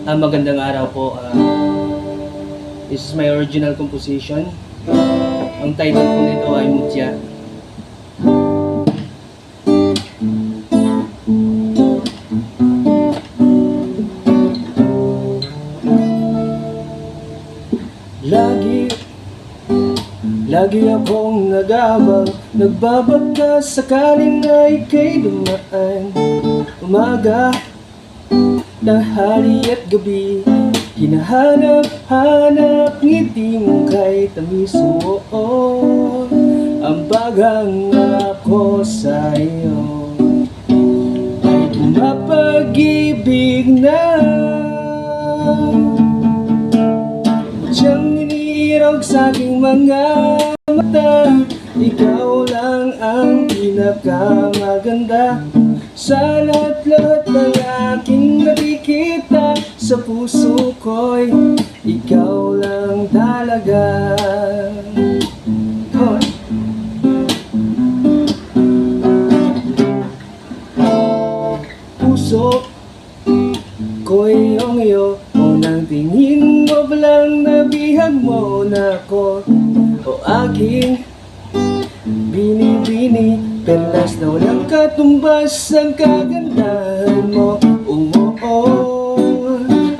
Magandang araw po. This is my original composition. Ang title po nito ay Mutya. Lagi akong nag-aabang, nagbabaka sakaling na ika'y dumaan. Umaga, tanghali at gabi, hinahanap-hanap ngiti mo kay tamis mo. Ang bagang ako sa'yo ay pumapag-ibig na. Siyang inirog sa aking mga mata, ikaw lang ang pinakamaganda sa lahat-lahat ng aking nakikita. Sa puso ko'y ikaw lang talaga. Puso ko'y iyong-iyo, unang tingin mo palang nabihag mo na ako. O aking bini-bini, perlas na walang katumbas ang kagandahan mo.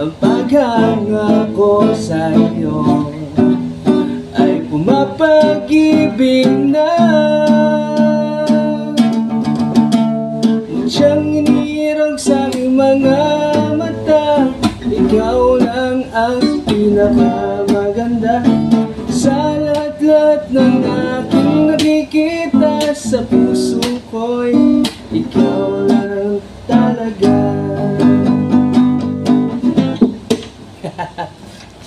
Ang paghanga ko sa'yo ay pumapag-ibig na. Siyang inirog sa aking mga mata, ikaw lang ang pinakamaganda sa lahat-lahat ng aking nakikita. Sa puso ko'y ikaw lang talaga.